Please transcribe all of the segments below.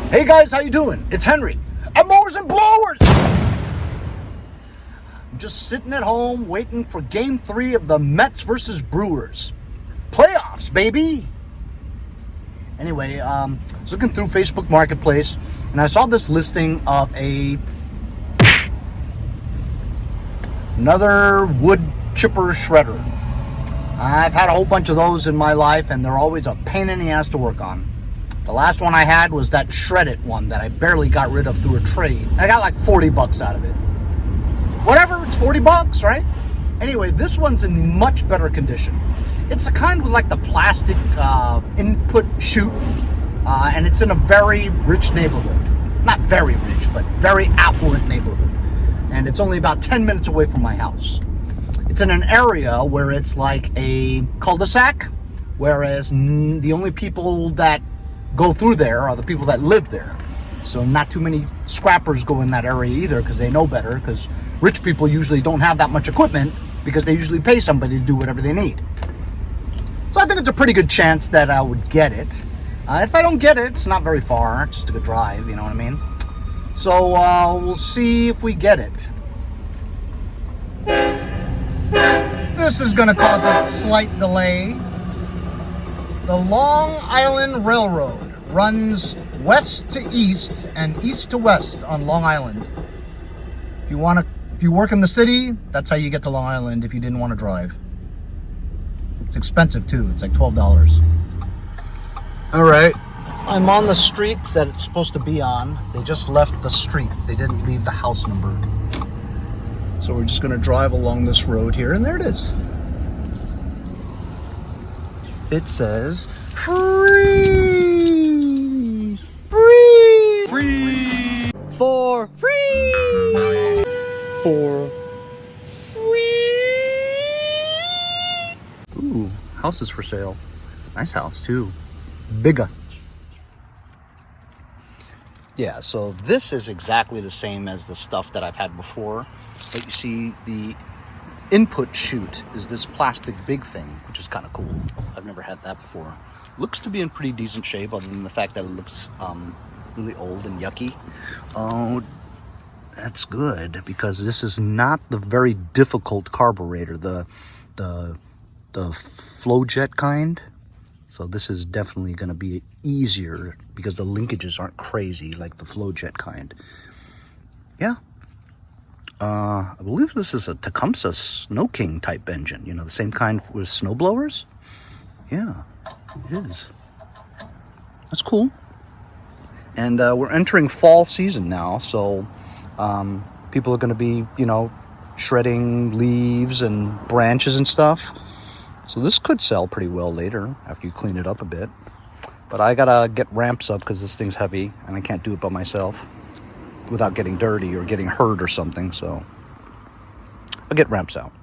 Hey guys, how you doing? It's Henry at Mowers and Blowers. I'm just sitting at home waiting for Game 3 of the Mets versus Brewers. Playoffs, baby! Anyway, I was looking through Facebook Marketplace and I saw this listing of another wood chipper shredder. I've had a whole bunch of those in my life and they're always a pain in the ass to work on. The last one I had was that shredded one that I barely got rid of through a trade. I got like 40 bucks out of it. Whatever, it's 40 bucks, right? Anyway, this one's in much better condition. It's the kind with like the plastic input chute, and it's in a very rich neighborhood. Not very rich, but very affluent neighborhood. And it's only about 10 minutes away from my house. It's in an area where it's like a cul-de-sac, whereas the only people that go through there are the people that live there. So not too many scrappers go in that area either because they know better, because rich people usually don't have that much equipment because they usually pay somebody to do whatever they need. So I think it's a pretty good chance that I would get it. If I don't get it, it's not very far, just a good drive, you know what I mean? So we'll see if we get it. This is going to cause a slight delay. The Long Island Railroad runs west to east and east to west on Long Island. If you work in the city, that's how you get to Long Island if you didn't want to drive. It's expensive too. It's like $12. All right, I'm on the street that it's supposed to be on. They just left the street. They didn't leave the house number. So we're just going to drive along this road here, and there it is. It says free, free, free, for free, for free. Ooh, house is for sale. Nice house too, bigger. Yeah, so this is exactly the same as the stuff that I've had before. But you see, the input chute is this plastic big thing, which is kind of cool. I've never had that before. Looks to be in pretty decent shape, other than the fact that it looks really old and yucky. Oh, that's good, because this is not the very difficult carburetor, the flow jet kind. So this is definitely going to be easier because the linkages aren't crazy like the flow jet kind. Yeah. I believe this is a Tecumseh Snow King type engine. You know, the same kind with snow blowers. Yeah, it is. That's cool. And we're entering fall season now, so people are going to be, you know, shredding leaves and branches and stuff. So this could sell pretty well later after you clean it up a bit. But I gotta get ramps up because this thing's heavy and I can't do it by myself without getting dirty or getting hurt or something. So I'll get ramps out.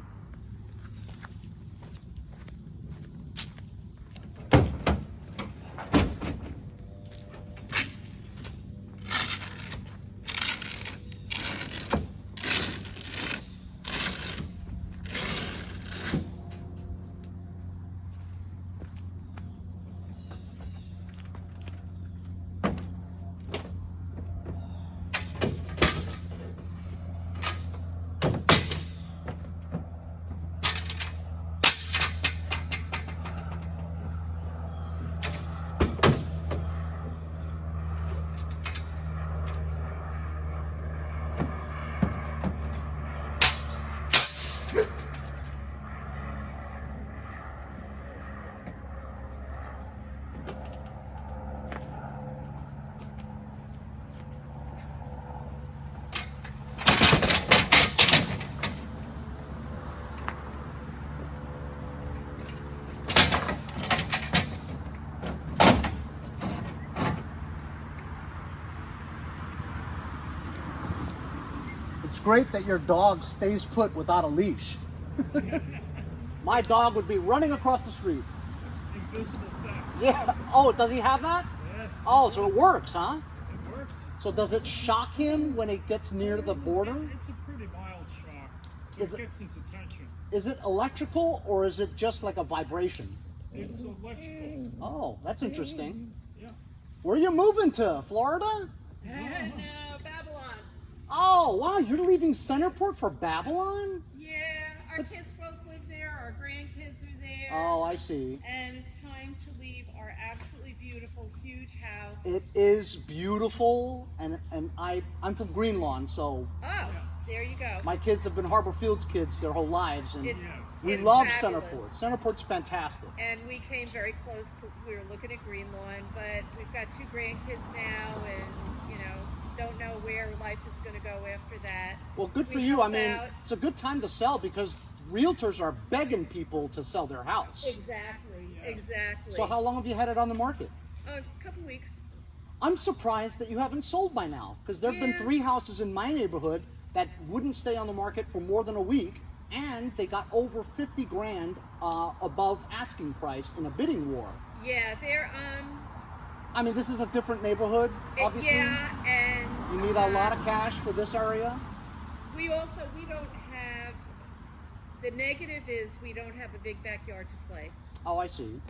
It's great that your dog stays put without a leash. My dog would be running across the street. Invisible fence. Yeah. Oh, does he have that? Yes. Oh, so it works, huh? It works. So does it shock him when it gets near the border? It's a pretty mild shock. It gets his attention. Is it electrical or is it just like a vibration? It's electrical. Oh, that's interesting. Yeah. Where are you moving to? Florida? No, Babylon. Oh, wow, you're leaving Centerport for Babylon? Yeah, our kids both live there, our grandkids are there. Oh, I see. And it's time to leave our absolutely beautiful, huge house. It is beautiful, and I'm from Greenlawn, so Oh, there you go. my kids have been Harbor Fields kids their whole lives, and we it's love fabulous. Centerport. Centerport's fantastic. And we came very close to, we were looking at Greenlawn, but we've got 2 grandkids now, and, you know, don't know where life is going to go after that. Well, good for you. I mean, it's a good time to sell because realtors are begging people to sell their house. Exactly, exactly. So how long have you had it on the market? A couple weeks. I'm surprised that you haven't sold by now, because there have been 3 houses in my neighborhood that wouldn't stay on the market for more than a week, and they got over 50 grand above asking price in a bidding war. Yeah, they're I mean, this is a different neighborhood, obviously. Yeah, and you need a lot of cash for this area. We don't have, the negative is we don't have a big backyard to play. Oh, I see.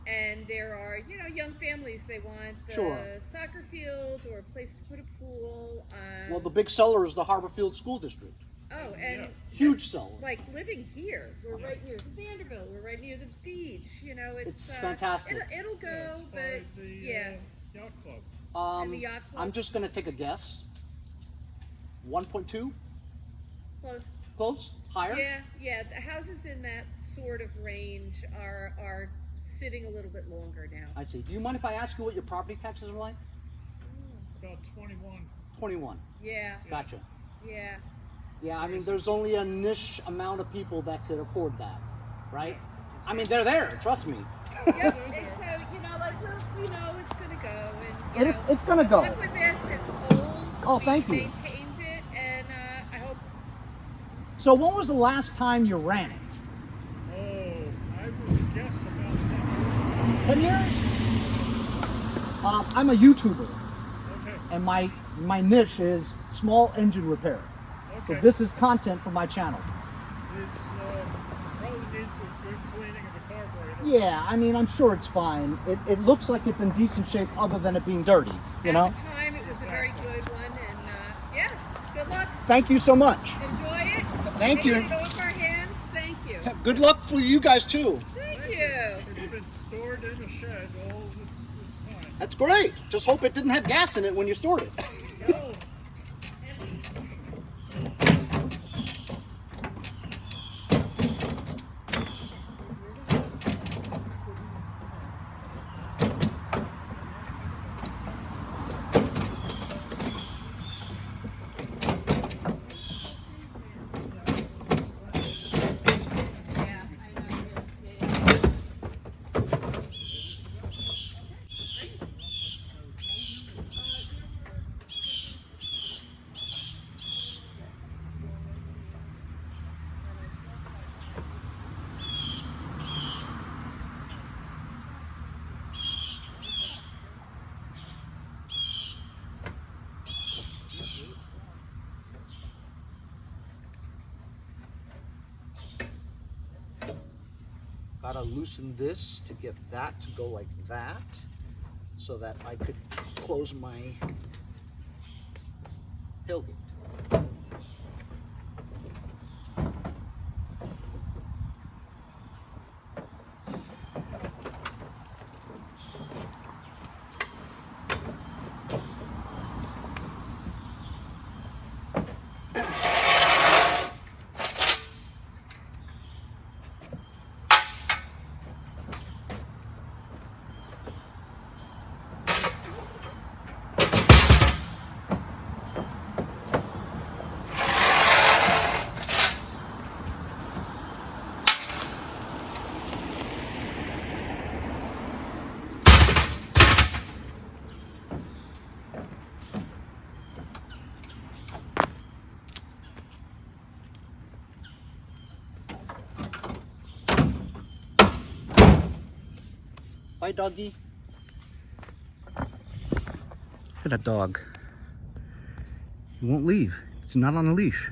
And there are, you know, young families, they want the soccer field or a place to put a pool. Well, the big seller is the Harbor Field School District. Oh, and huge seller. Like living here, we're right near Vanderbilt, we're right near the beach, you know, it's fantastic. It'll go, but yacht club. And the yacht club. I'm just going to take a guess. 1.2? Close. Close? Higher? Yeah, the houses in that sort of range are sitting a little bit longer now. I see. Do you mind if I ask you what your property taxes are like? About 21. 21. Yeah. Gotcha. Yeah. Yeah, I mean, there's only a niche amount of people that could afford that, right? I mean, they're there, trust me. Yep, and so, you know, like, we know it's going to go. And, it's going to go. Look with this, it's old. Oh, thank you. We maintained it, and I hope. So when was the last time you ran it? Oh, I would guess about 10 years? I'm a YouTuber. Okay. And my niche is small engine repair. So this is content for my channel. It's probably needs some good cleaning of the carburetor. Yeah, I mean, I'm sure it's fine. It looks like it's in decent shape other than it being dirty, you know? At the time, it was a very good one, and yeah, good luck. Thank you so much. Enjoy it. Thank you. Take it off our hands. Thank you. Good luck for you guys too. Thank you. It's been stored in a shed all this time. That's great. Just hope it didn't have gas in it when you stored it. No. Gotta loosen this to get that to go like that so that I could close my tailgate. Bye, doggy. Look at that dog. He won't leave. He's not on a leash.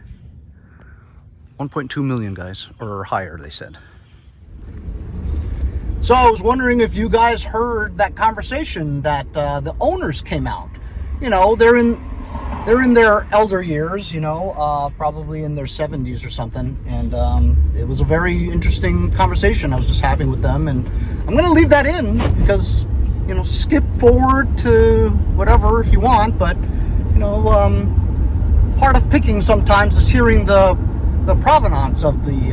1.2 million, guys, or higher, they said. So I was wondering if you guys heard that conversation that the owners came out. You know, they're in their elder years, you know, probably in their 70s or something. And it was a very interesting conversation I was just having with them. And I'm going to leave that in because, you know, skip forward to whatever if you want. But, you know, part of picking sometimes is hearing the provenance of the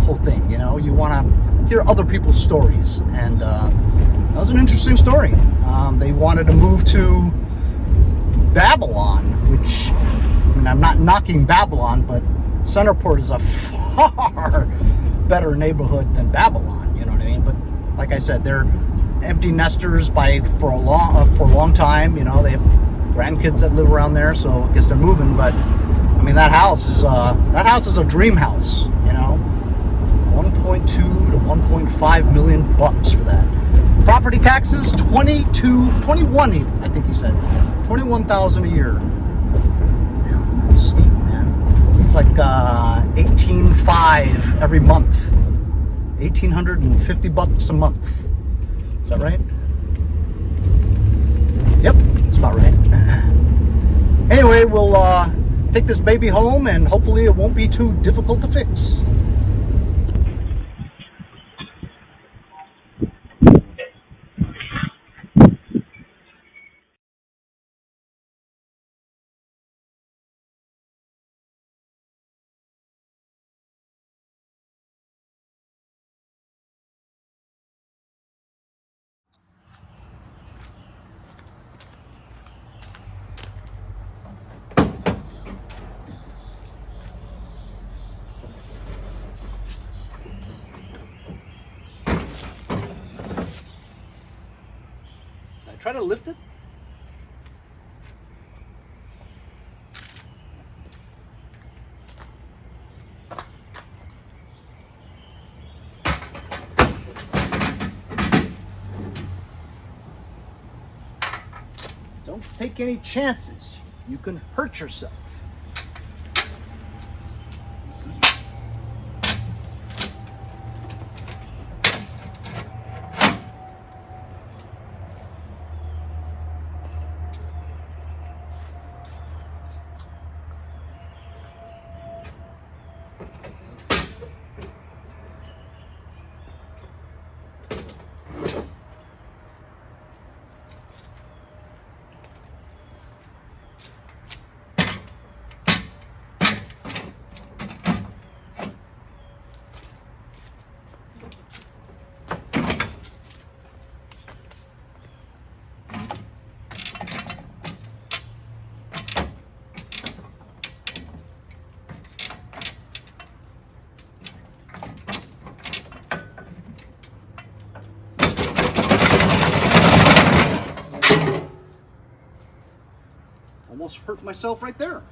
whole thing. You know, you want to hear other people's stories. And that was an interesting story. They wanted to move to Babylon, which, I mean, I'm not knocking Babylon, but Centerport is a far better neighborhood than Babylon, you know what I mean? But like I said, they're empty nesters for a long time. You know, they have grandkids that live around there, so I guess they're moving. But I mean, that house is a dream house, you know. 1.2 to 1.5 million bucks for that. Property taxes 21, I think he said. 21,000 a year. Yeah, that's steep, man. It's like 18.5 every month. 1,850 bucks a month. Is that right? Yep, that's about right. Anyway, we'll take this baby home and hopefully it won't be too difficult to fix. Try to lift it. Don't take any chances. You can hurt yourself. Almost hurt myself right there.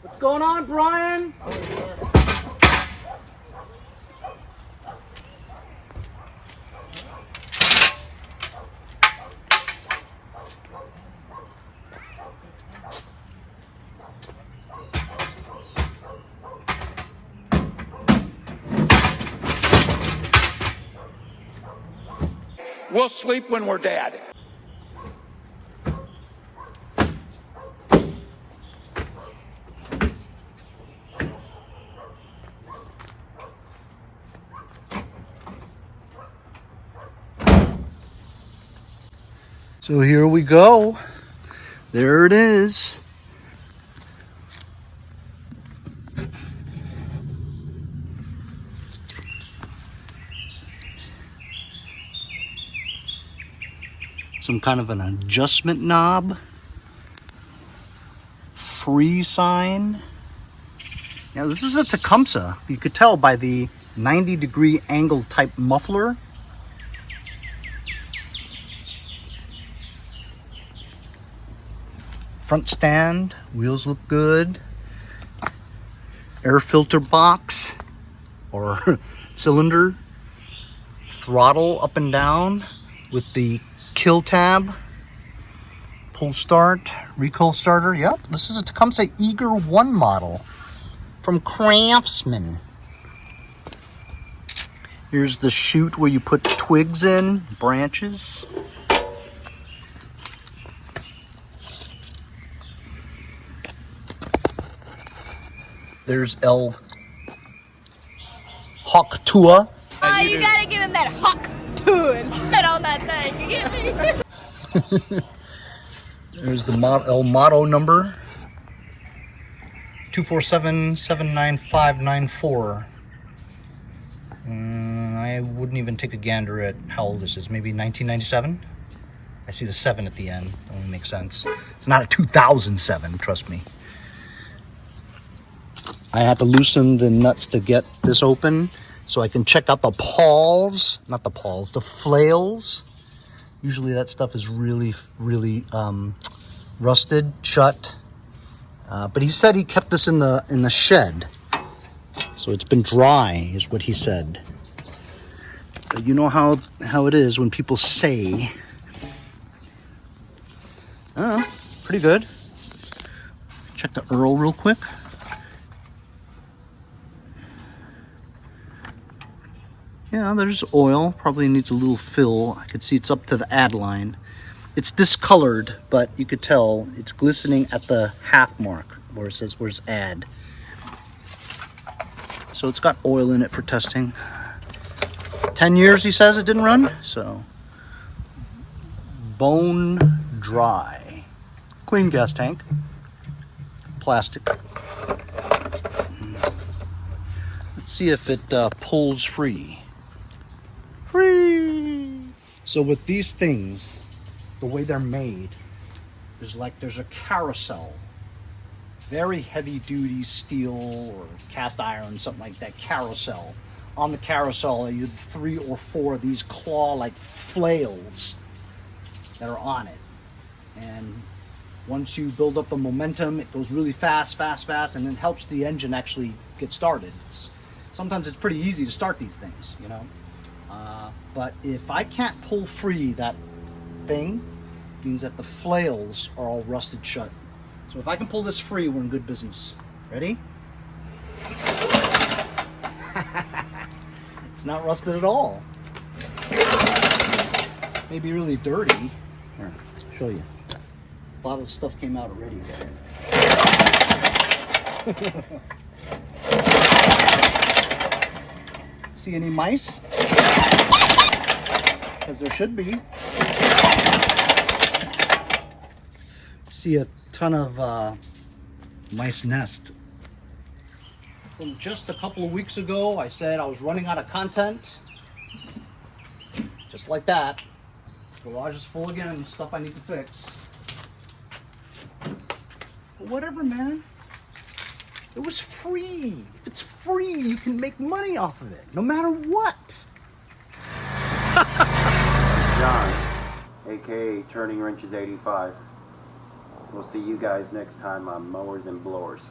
What's going on, Brian? We'll sleep when we're dead. So here we go. There it is. Some kind of an adjustment knob. Free sign. Now this is a Tecumseh. You could tell by the 90-degree angle type muffler. Front stand, wheels look good. Air filter box or cylinder. Throttle up and down with the kill tab. Pull start, recoil starter. Yep, this is a Tecumseh Eager 1 model from Craftsman. Here's the chute where you put twigs in, branches. There's El Hawk Tua. Oh, you gotta give him that hawk too and spit on that thing. You get me? There's the El Motto number 247-79594. I wouldn't even take a gander at how old this is. Maybe 1997. I see the 7 at the end. That only makes sense. It's not a 2007. Trust me. I had to loosen the nuts to get this open so I can check out the pawls, not the pawls, the flails. Usually that stuff is really rusted shut. But he said he kept this in the shed, so it's been dry, is what he said. But you know how it is when people say. Pretty good. Check the Earl real quick. Yeah, there's oil. Probably needs a little fill. I could see it's up to the add line. It's discolored, but you could tell it's glistening at the half mark where it says where's add. So it's got oil in it for testing. 10 years he says it didn't run, so bone dry. Clean gas tank. Plastic. Let's see if it pulls free. So with these things, the way they're made is like there's a carousel, very heavy duty steel or cast iron, something like that carousel. On the carousel you have 3 or 4 of these claw like flails that are on it, and once you build up the momentum it goes really fast and then helps the engine actually get started. Sometimes it's pretty easy to start these things, you know. But if I can't pull free that thing, it means that the flails are all rusted shut. So if I can pull this free, we're in good business. Ready? It's not rusted at all. Maybe really dirty. Here, I'll show you. A lot of stuff came out already. See any mice? Because there should be. See a ton of mice nest. From just a couple of weeks ago, I said I was running out of content. Just like that. Garage is full again, stuff I need to fix. But whatever, man. It was free. If it's free, you can make money off of it, no matter what. John, aka Turning Wrenches 85. We'll see you guys next time on Mowers and Blowers.